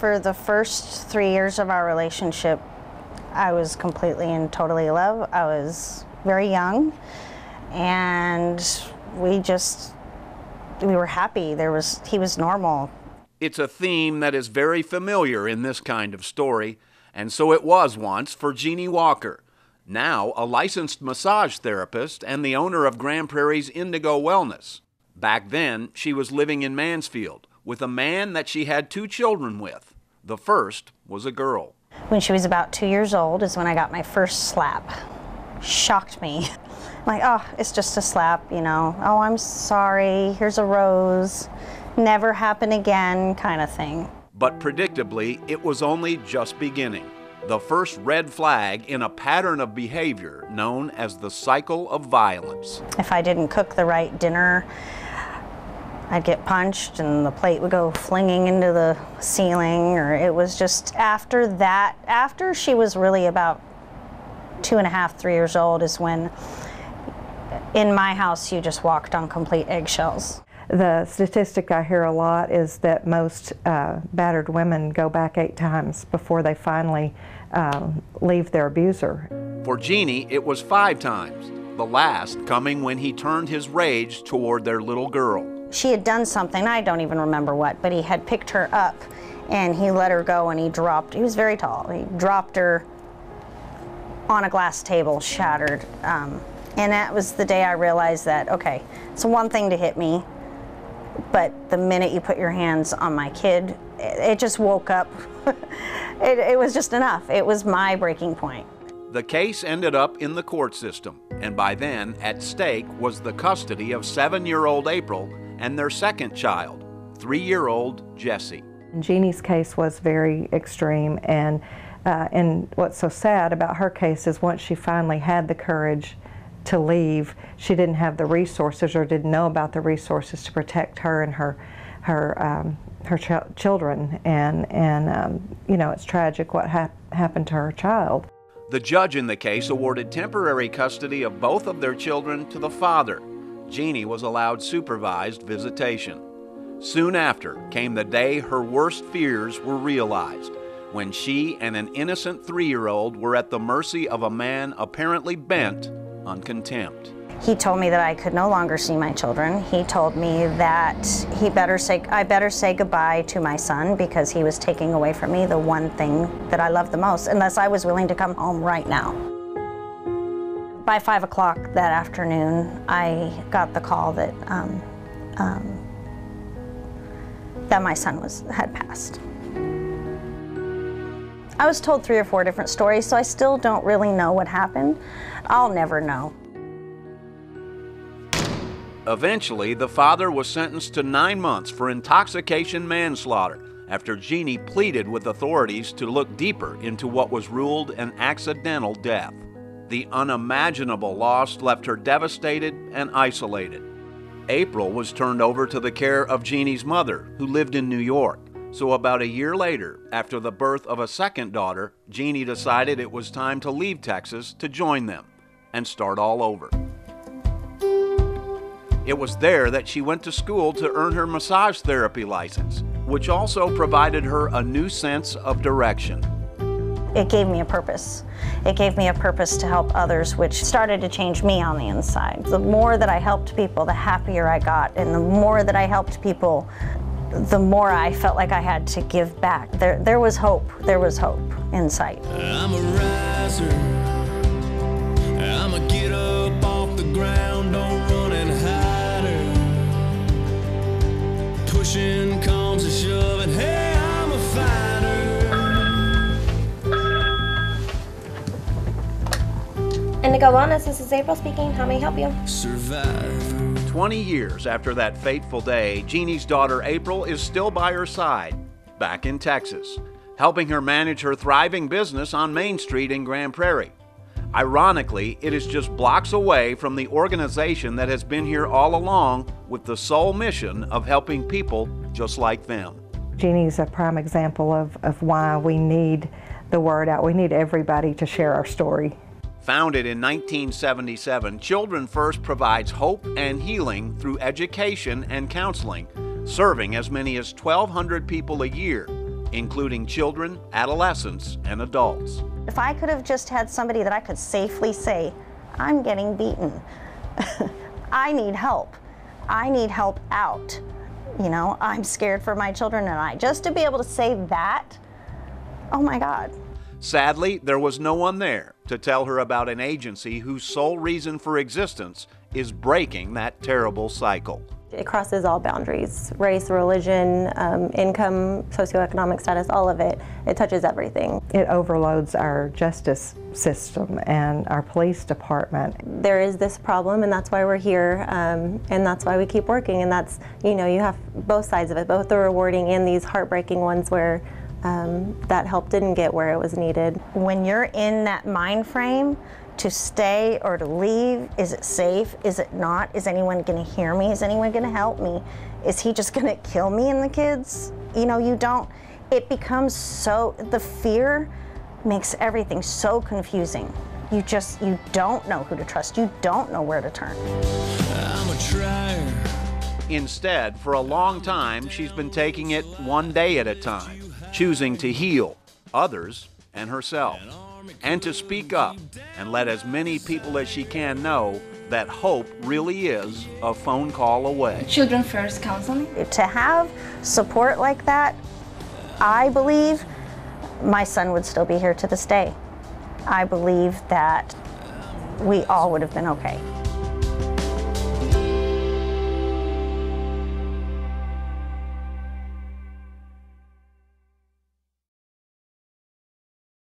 For the first 3 years of our relationship, I was completely and totally in love. I was very young, and we were happy. He was normal. It's a theme that is very familiar in this kind of story, and so it was once for Jeanne Walker, now a licensed massage therapist and the owner of Grand Prairie's Indigo Wellness. Back then, she was living in Mansfield with a man that she had 2 children with. The first was a girl. When she was about 2 years old is when I got my first slap. Shocked me. Like, oh, it's just a slap, you know. Oh, I'm sorry, here's a rose. Never happen again kind of thing. But predictably, it was only just beginning. The first red flag in a pattern of behavior known as the cycle of violence. If I didn't cook the right dinner, I'd get punched and the plate would go flinging into the ceiling, or it was just after that, after she was really about 2.5, 3 years old is when in my house you just walked on complete eggshells. The statistic I hear a lot is that most battered women go back 8 times before they finally leave their abuser. For Jeanne, it was 5 times, the last coming when he turned his rage toward their little girl. She had done something, I don't even remember what, but he had picked her up and he let her go, and he was very tall, he dropped her on a glass table, shattered. And that was the day I realized that, okay, it's one thing to hit me, but the minute you put your hands on my kid, it just woke up. It was just enough. It was my breaking point. The case ended up in the court system, and by then, at stake was the custody of 7-year-old April and their second child, 3-year-old Jessie. Jeanne's case was very extreme, and what's so sad about her case is once she finally had the courage to leave, she didn't have the resources or didn't know about the resources to protect her and her children, and you know, it's tragic what happened to her child. The judge in the case awarded temporary custody of both of their children to the father. Jeanne was allowed supervised visitation. Soon after came the day her worst fears were realized, when she and an innocent 3-year-old were at the mercy of a man apparently bent on contempt. He told me that I could no longer see my children. He told me that I better say goodbye to my son because he was taking away from me the one thing that I loved the most, unless I was willing to come home right now. By 5 o'clock that afternoon, I got the call that that my son had passed. I was told 3 or 4 different stories, so I still don't really know what happened. I'll never know. Eventually, the father was sentenced to 9 months for intoxication manslaughter after Jeanne pleaded with authorities to look deeper into what was ruled an accidental death. The unimaginable loss left her devastated and isolated. April was turned over to the care of Jeanne's mother, who lived in New York. So about a year later, after the birth of a second daughter, Jeanne decided it was time to leave Texas to join them and start all over. It was there that she went to school to earn her massage therapy license, which also provided her a new sense of direction. It gave me a purpose. It gave me a purpose to help others, which started to change me on the inside. The more that I helped people, the happier I got, and the more that I helped people, the more I felt like I had to give back. There was hope. There was hope in sight. I'm a riser. I'm a get up off the ground, don't run and hide her. Pushing comes to shoving, hey, I'm a fighter. Indigo Wellness, this is April speaking. How may I help you? Survivor. 20 years after that fateful day, Jeanne's daughter April is still by her side, back in Texas, helping her manage her thriving business on Main Street in Grand Prairie. Ironically, it is just blocks away from the organization that has been here all along with the sole mission of helping people just like them. Jeanne's a prime example of why we need the word out. We need everybody to share our story. Founded in 1977, Children First provides hope and healing through education and counseling, serving as many as 1,200 people a year, including children, adolescents, and adults. If I could have just had somebody that I could safely say, I'm getting beaten. I need help. I need help out. You know, I'm scared for my children and I. Just to be able to say that, oh my God. Sadly, there was no one there to tell her about an agency whose sole reason for existence is breaking that terrible cycle. It crosses all boundaries, race, religion, income, socioeconomic status, all of it. It touches everything. It overloads our justice system and our police department. There is this problem, and that's why we're here, and that's why we keep working. And that's, you know, you have both sides of it, both the rewarding and these heartbreaking ones where that help didn't get where it was needed. When you're in that mind frame, to stay or to leave, is it safe? Is it not? Is anyone gonna hear me? Is anyone gonna help me? Is he just gonna kill me and the kids? You know, you don't, it becomes so, the fear makes everything so confusing. You don't know who to trust. You don't know where to turn. I'm a trier. Instead, for a long time, she's been taking it one day at a time, choosing to heal others and herself, and to speak up and let as many people as she can know that hope really is a phone call away. Children First Counseling. To have support like that, I believe my son would still be here to this day. I believe that we all would have been okay.